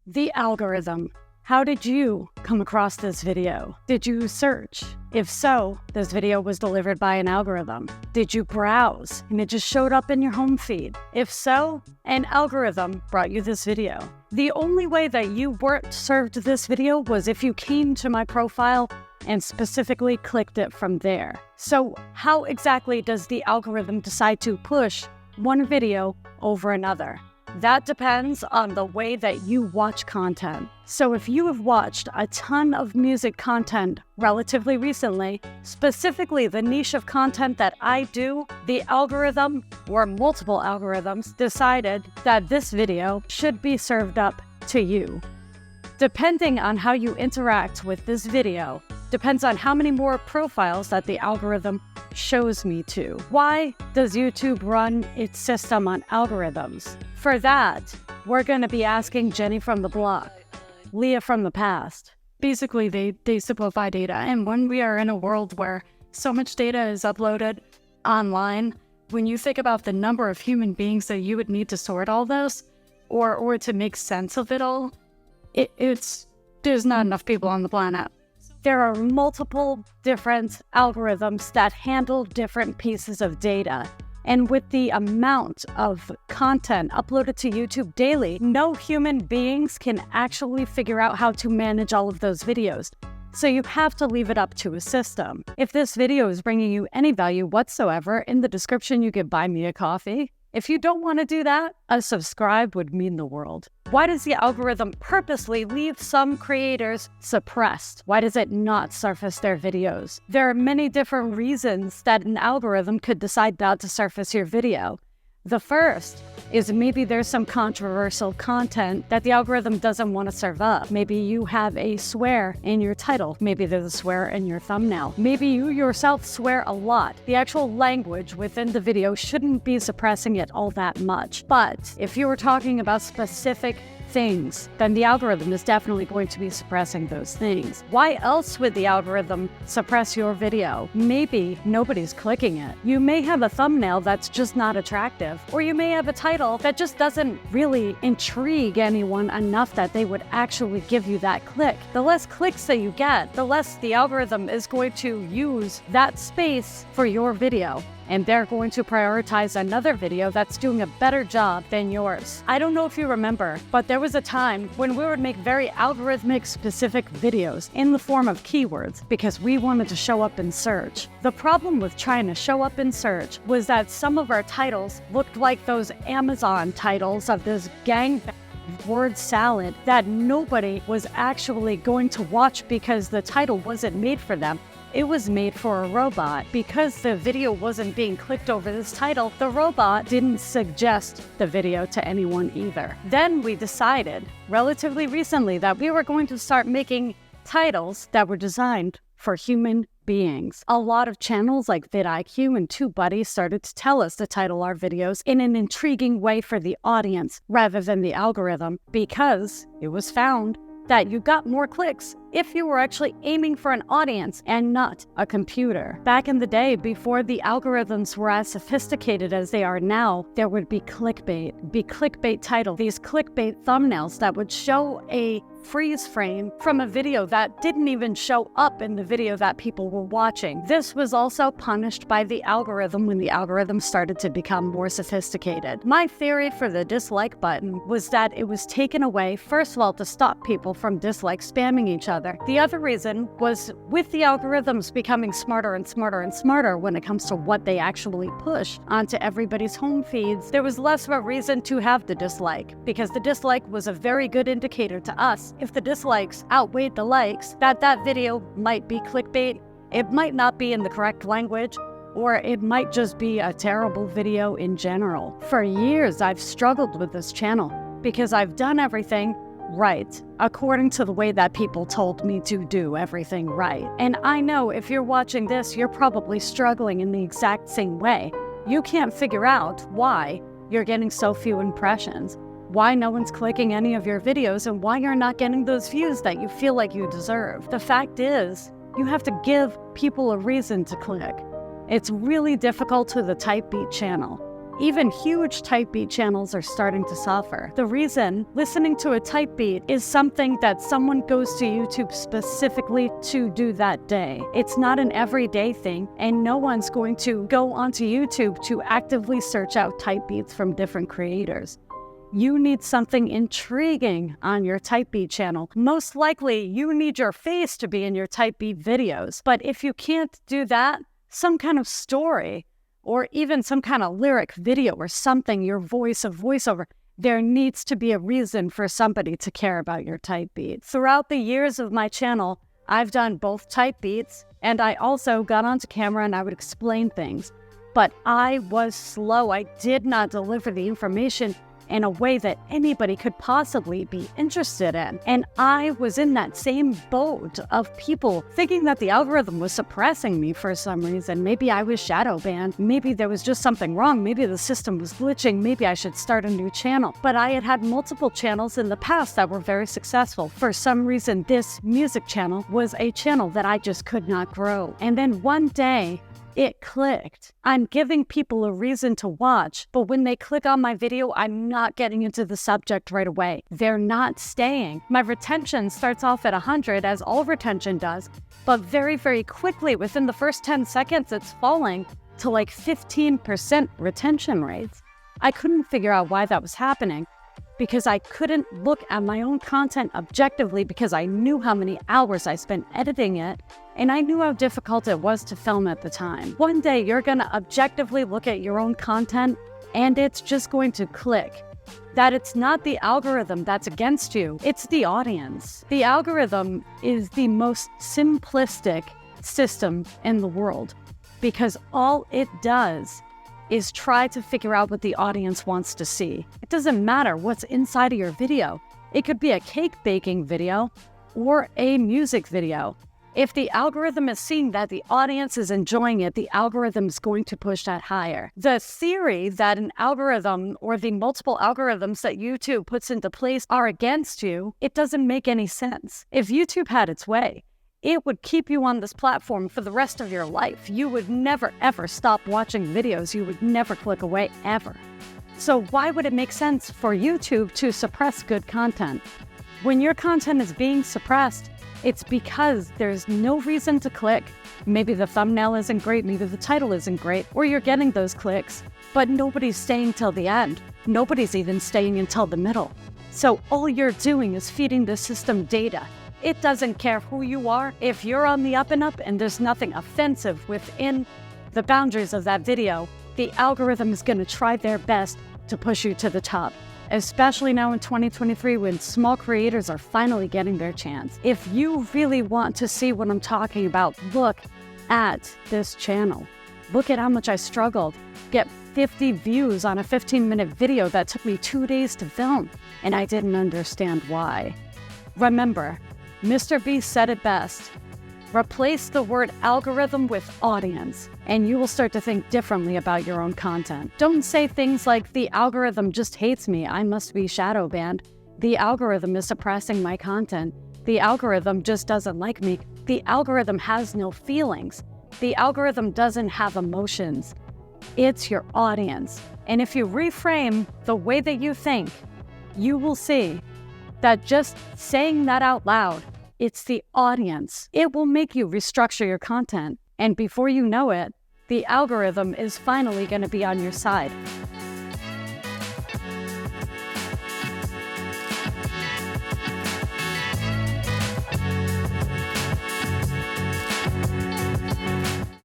The algorithm. How did you come across this video? Did you search? If so, this video was delivered by an algorithm. Did you browse and it just showed up in your home feed? If so, an algorithm brought you this video. The only way that you weren't served this video was if you came to my profile and specifically clicked it from there. So how exactly does the algorithm decide to push one video over another? That depends on the way that you watch content. So if you have watched a ton of music content relatively recently, specifically the niche of content that I do, the algorithm or multiple algorithms decided that this video should be served up to you. Depending on how you interact with this video, depends on how many more profiles that the algorithm shows me to. Why does YouTube run its system on algorithms? For that, we're going to be asking Jenny from the block, Leah from the past. Basically, they simplify data. And when we are in a world where so much data is uploaded online, when you think about the number of human beings that you would need to sort all this or to make sense of it all, there's not enough people on the planet. There are multiple different algorithms that handle different pieces of data. And with the amount of content uploaded to YouTube daily, no human beings can actually figure out how to manage all of those videos. So you have to leave it up to a system. If this video is bringing you any value whatsoever, in the description you can buy me a coffee. If you don't want to do that, a subscribe would mean the world. Why does the algorithm purposely leave some creators suppressed? Why does it not surface their videos? There are many different reasons that an algorithm could decide not to surface your video. The first is maybe there's some controversial content that the algorithm doesn't want to serve up. Maybe you have a swear in your title. Maybe there's a swear in your thumbnail. Maybe you yourself swear a lot. The actual language within the video shouldn't be suppressing it all that much. But if you were talking about specific things, then the algorithm is definitely going to be suppressing those things. Why else would the algorithm suppress your video? Maybe nobody's clicking it. You may have a thumbnail that's just not attractive, or you may have a title that just doesn't really intrigue anyone enough that they would actually give you that click. The less clicks that you get, the less the algorithm is going to use that space for your video. And they're going to prioritize another video that's doing a better job than yours. I don't know if you remember, but there was a time when we would make very algorithmic specific videos in the form of keywords because we wanted to show up in search. The problem with trying to show up in search was that some of our titles looked like those Amazon titles of this gangbang word salad that nobody was actually going to watch because the title wasn't made for them. It was made for a robot. Because the video wasn't being clicked over this title, the robot didn't suggest the video to anyone either. Then we decided, relatively recently, that we were going to start making titles that were designed for human beings. A lot of channels like vidIQ and TubeBuddy started to tell us to title our videos in an intriguing way for the audience rather than the algorithm, because it was found that you got more clicks if you were actually aiming for an audience and not a computer. Back in the day, before the algorithms were as sophisticated as they are now, there would be clickbait titles, these clickbait thumbnails that would show a freeze frame from a video that didn't even show up in the video that people were watching. This was also punished by the algorithm when the algorithm started to become more sophisticated. My theory for the dislike button was that it was taken away, first of all, to stop people from dislike spamming each other. The other reason was with the algorithms becoming smarter and smarter and smarter when it comes to what they actually push onto everybody's home feeds, there was less of a reason to have the dislike, because the dislike was a very good indicator to us. If the dislikes outweighed the likes, that video might be clickbait, it might not be in the correct language, or it might just be a terrible video in general. For years, I've struggled with this channel because I've done everything right, according to the way that people told me to do everything right. And I know if you're watching this, you're probably struggling in the exact same way. You can't figure out why you're getting so few impressions, why no one's clicking any of your videos, and why you're not getting those views that you feel like you deserve. The fact is, you have to give people a reason to click. It's really difficult with a type beat channel. Even huge type beat channels are starting to suffer. The reason listening to a type beat is something that someone goes to YouTube specifically to do that day. It's not an everyday thing, and no one's going to go onto YouTube to actively search out type beats from different creators. You need something intriguing on your type beat channel. Most likely, you need your face to be in your type beat videos. But if you can't do that, some kind of story, or even some kind of lyric video or something, your voice, a voiceover, there needs to be a reason for somebody to care about your type beat. Throughout the years of my channel, I've done both type beats, and I also got onto camera and I would explain things. But I was slow. I did not deliver the information in a way that anybody could possibly be interested in. And I was in that same boat of people thinking that the algorithm was suppressing me for some reason. Maybe I was shadow banned. Maybe there was just something wrong. Maybe the system was glitching. Maybe I should start a new channel. But I had multiple channels in the past that were very successful. For some reason, this music channel was a channel that I just could not grow. And then one day, it clicked. I'm giving people a reason to watch, but when they click on my video, I'm not getting into the subject right away. They're not staying. My retention starts off at 100, as all retention does, but very, very quickly, within the first 10 seconds, it's falling to like 15% retention rates. I couldn't figure out why that was happening, because I couldn't look at my own content objectively, because I knew how many hours I spent editing it, and I knew how difficult it was to film at the time. One day, you're gonna objectively look at your own content, and it's just going to click that it's not the algorithm that's against you, it's the audience. The algorithm is the most simplistic system in the world, because all it does is try to figure out what the audience wants to see. It doesn't matter what's inside of your video. It could be a cake baking video or a music video. If the algorithm is seeing that the audience is enjoying it, the algorithm is going to push that higher. The theory that an algorithm or the multiple algorithms that YouTube puts into place are against you, it doesn't make any sense. If YouTube had its way, it would keep you on this platform for the rest of your life. You would never, ever stop watching videos. You would never click away, ever. So why would it make sense for YouTube to suppress good content? When your content is being suppressed, it's because there's no reason to click. Maybe the thumbnail isn't great, maybe the title isn't great, or you're getting those clicks, but nobody's staying till the end. Nobody's even staying until the middle. So all you're doing is feeding the system data. It doesn't care who you are. If you're on the up and up and there's nothing offensive within the boundaries of that video, the algorithm is going to try their best to push you to the top. Especially now in 2023, when small creators are finally getting their chance. If you really want to see what I'm talking about, look at this channel. Look at how much I struggled. Get 50 views on a 15-minute video that took me 2 days to film, and I didn't understand why. Remember, Mr. Beast said it best. Replace the word algorithm with audience, and you will start to think differently about your own content. Don't say things like, the algorithm just hates me, I must be shadow banned. The algorithm is suppressing my content. The algorithm just doesn't like me. The algorithm has no feelings. The algorithm doesn't have emotions. It's your audience. And if you reframe the way that you think, you will see that just saying that out loud, it's the audience. It will make you restructure your content. And before you know it, the algorithm is finally going to be on your side.